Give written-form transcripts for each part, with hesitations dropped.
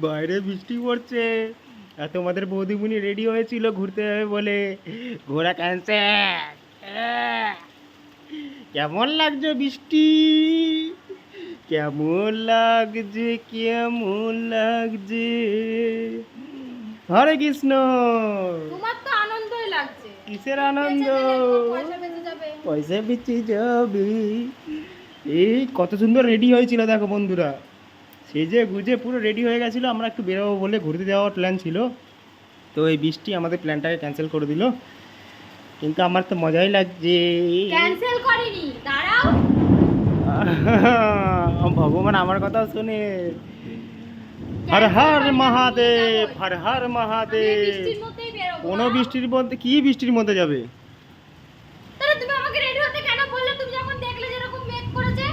বাইরে বৃষ্টি পড়ছে আর তোমাদের বৌদিমণি রেডি হয়েছিল ঘুরতে যাবে বলে, ঘোরা ক্যান্সেল। কেমন লাগছে বৃষ্টি? কেমন লাগছে, কেমন লাগছে? হরে কৃষ্ণ। তোমার তো আনন্দই লাগছে। কিসের আনন্দ? পয়সা বেঁচে যাবে। পয়সা বেঁচে যাবে। এই কত সুন্দর রেডি হয়েছিল দেখো বন্ধুরা, সেজে গুজে পুরো রেডি হয়ে গেছিলো। আমরা একটু বেরোবো বলে ঘুরতে যাওয়ার প্ল্যান ছিল, তো এই বৃষ্টি আমাদের প্ল্যানটাকে ক্যান্সেল করে দিল। কিন্তু আমার তো মজাই লাগছে। ক্যান্সেল করিনি, দাঁড়াও। ভগবান আমার কথাও শোনে। হর হর মহাদেব, হর হর মহাদেব। বৃষ্টির মধ্যেই বেরোবো। কোনো বৃষ্টির মধ্যে? কি বৃষ্টির মধ্যে যাবে? তাহলে তুমি আমাকে রেডি হতে কেন বললে? তুমি যখন দেখলে যে এরকম মেঘ করেছে।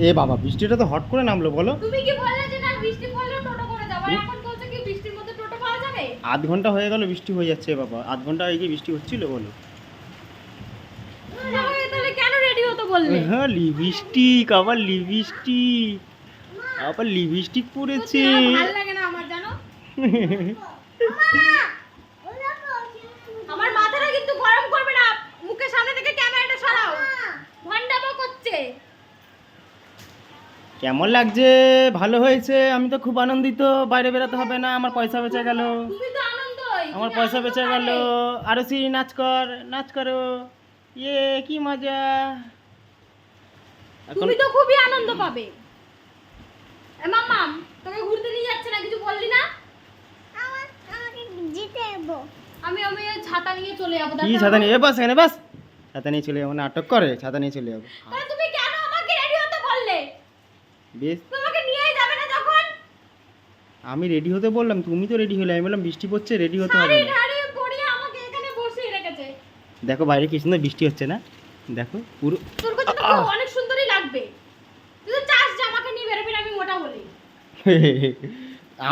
এ বাবা, বৃষ্টিটা তো হট করে নামলো বলো। তুমি কি বললে যে না বৃষ্টি পড়লে টোটো করে যাবো, এখন বলছো কি বৃষ্টির মধ্যে টোটো পাওয়া যাবে? আধ ঘন্টা হয়ে গেল বৃষ্টি হয়ে যাচ্ছে বাবা, আধ ঘন্টা আগে কি বৃষ্টি হচ্ছিল বলো? তাহলে কেন রেডি হতে বললে? হ্যাঁ, লিপস্টিক, আবার লিপস্টিক, আবার লিপস্টিক পরেছে। ভালো লাগে না আমার, জানো। আমার মাথাটা কিন্তু গরম করবে না, মুখের সামনে থেকে ক্যামেরাটা সরাও। ভন্ডামো করছে। কেমন লাগছে? ভালো হয়েছে, আমি তো খুব আনন্দিত। বাইরে বেরোতে হবে না, আমার পয়সা বেঁচে গেল। তুমি তো আনন্দই। আমার পয়সা বেঁচে গেল। আরো নাচ কর, নাচ করো। ইয়ে কি মজা। এখন তুমি তো খুবই আনন্দ পাবে। এ মাম্মাম, তোকে ঘুরতে নিয়ে যাচ্ছে না, কিছু বললি না? আমাকে জিতে যাবো। আমি ছাতা নিয়ে চলে যাবো। কি ছাতা নিয়ে? বাস এখানে বাস। ছাতা নিয়ে চলে যাবো? নাটক করে, ছাতা নিয়ে চলে যাবো। তাহলে তুমি কেন আমাকে রেডি হতে বললে? বেশ, তোমাকে নিয়েই যাবে না যখন। আমি রেডি হতে বললাম, তুমি তো রেডি হলে। আমি বললাম বৃষ্টি পড়ছে, রেডি হতে হবে শাড়ি না। ঠাড়ি পরিয়ে আমাকে এখানে বসিয়ে রেখেছে। দেখো বাইরে কি সুন্দর বৃষ্টি হচ্ছে না? দেখো পুরো। তোর কাছে তো খুব অনেক সুন্দরই লাগবে। তুই তো চাস যে আমাকে নিয়ে বেরোবি না, আমি মোটা বলি।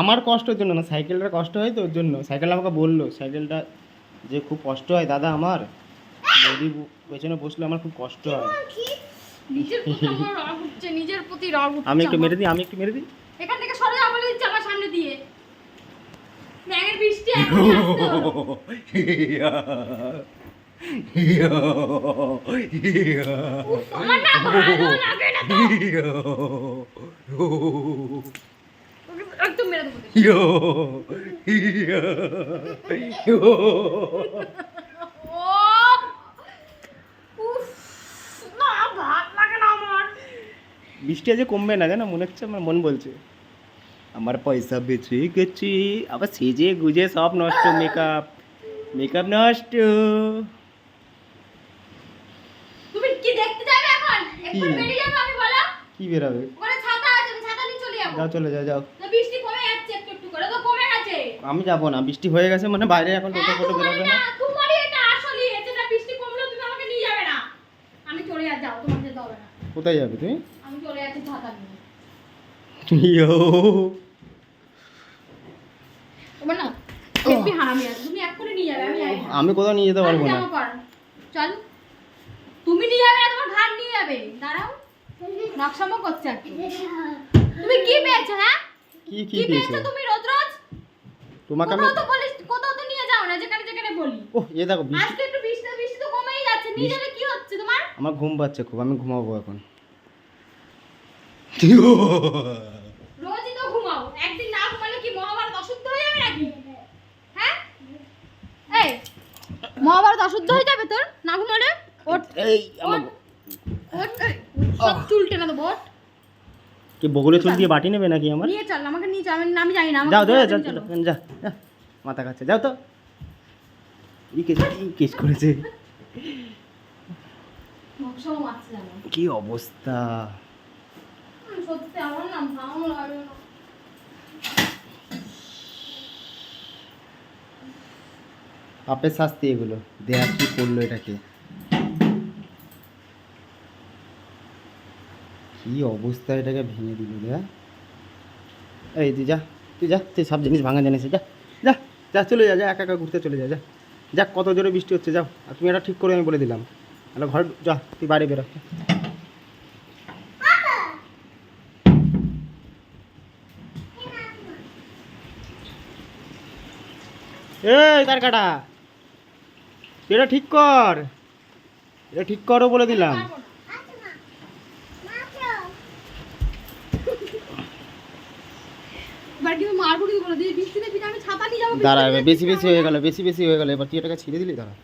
আমার কষ্টের জন্য না, সাইকেলটার কষ্ট হয় তো ওর জন্য। সাইকেল আমাকে বললো সাইকেলটা যে খুব কষ্ট হয় দাদা আমার, বৌদি পেছনে বসলে আমার খুব কষ্ট হয়। নিজের প্রতি আমার রাগ উঠছে, নিজের প্রতি রাগ উঠছে। আমি একটু মেরে দিই, আমি একটু মেরে দিই। এখান থেকে সরে যা বলে দিচ্ছি আমার সামনে দিয়ে। ম্যাগের বৃষ্টি এখনই আসতো। উফ, আমার না ভালো লাগে না তো। একদম মেরে দেবো। ও উফ, না ভালো লাগে না আমার। বৃষ্টি আজ কমবে না জানো, মনে হচ্ছে, আমার মন বলছে। আমার পয়সা বেঁচে গেছে, আবার সেজে গুজে সব নষ্ট, মেকআপ মেকআপ নষ্ট। তুমি কি দেখতে যাবে এখন? একটু বেরিয়ে যাবো আমি, বলো। কি বেরাবে? ওখানে ছাতা আছে, আমি ছাতা নিয়ে চলে যাবো। যাও, চলে যাও, যাও। তো বৃষ্টি কমে যাচ্ছে, একটু একটু করে তো কমে গেছে। আমি যাবো না, বৃষ্টি হয়ে গেছে মানে বাইরে এখন টোটো হ্যাঁ, ফোটো বেরোবে না। তোমারই এটা আসলে, এতে না বৃষ্টি কমলেও তুমি আমাকে নিয়ে যাবে না। আমি চলে যাও, তোমার যেতে হবে না। কোথায় যাবে তুমি? আমি চলে যাচ্ছি ছাতা নিয়ে। ইয়ো। তোমার না হেব্বি হারামি আছে, তুমি এক্ষুনি নিয়ে যাবে, আমি যাই না। আমি কোথাও নিয়ে যেতে পারবো না। জামা পর, চল। তুমি নিয়ে যাবে না, তোমার ভাই নিয়ে যাবে। দাঁড়াও, নকশামো করছে একটু। তুমি কি পেয়েছো? হ্যাঁ, কি কি কি পেয়েছো পেয়েছো? তুমি রোজ রোজ? তোমাকে আমি, কোথাও তো বলিস, কোথাও তো নিয়ে যাও না, যেখানে যেখানে বলি। ওহ এ দেখো বৃষ্টি। আজকে একটু বৃষ্টি বৃষ্টি তো কমেই যাচ্ছে, নিয়ে গেলে কি হচ্ছে তোমার? আমার ঘুম পাচ্ছে খুব, আমি ঘুমাবো এখন। রোজই তো ঘুমাও, একদিন না ঘুমালে কি মহাভারত অশুদ্ধ হয়ে যাবে নাকি? হ্যাঁ, এই মহাভারত অশুদ্ধ হয়ে যাবে তোর না ঘুমালে? ওঠ, এই আমার ওঠ, সব চুল টেনে দেবো, ওঠ। কি বগলে চুল দিয়ে বাটি নেবে নাকি আমার? নিয়ে চল, আমাকে নিয়ে চল, আমি জানি না। যাও, আমাকে যাও, চলো। চল, যা, যা। মাথা খাচ্ছে, যাও তো। এই কেস করেছে। নকশাও মারছে জানো। কি অবস্থা। সত্যি আমার না ভালো লাগে না। পাপের শাস্তি এগুলো, দেয়া কি করলো এটাকে। কি অবস্থা, এটাকে ভেঙে দিল দেয়া। এই তুই যা, তুই যা, তুই সব জিনিস ভাঙা জানিস, যা যা। যা চলে যা, যা একা একা ঘুরতে চলে যা, যা যাক কত জোরে বৃষ্টি হচ্ছে, যাও। আর তুমি এটা ঠিক করে আমি বলে দিলাম, তাহলে ঘর যা, তুই বাড়ি বেরো। এই তার কাটা, এটা ঠিক কর, এটা ঠিক করো বলে দিলাম। এবার কিন্তু মারবো কিন্তু বলে দিই, বৃষ্টিতে ভিজে আমি ছাতা নিয়ে যাবো। দাঁড়া, এবার বেশি বেশি হয়ে গেল, বেশি বেশি হয়ে গেল, এবার তুই এটাকে ছিঁড়ে দিলি, দাঁড়া।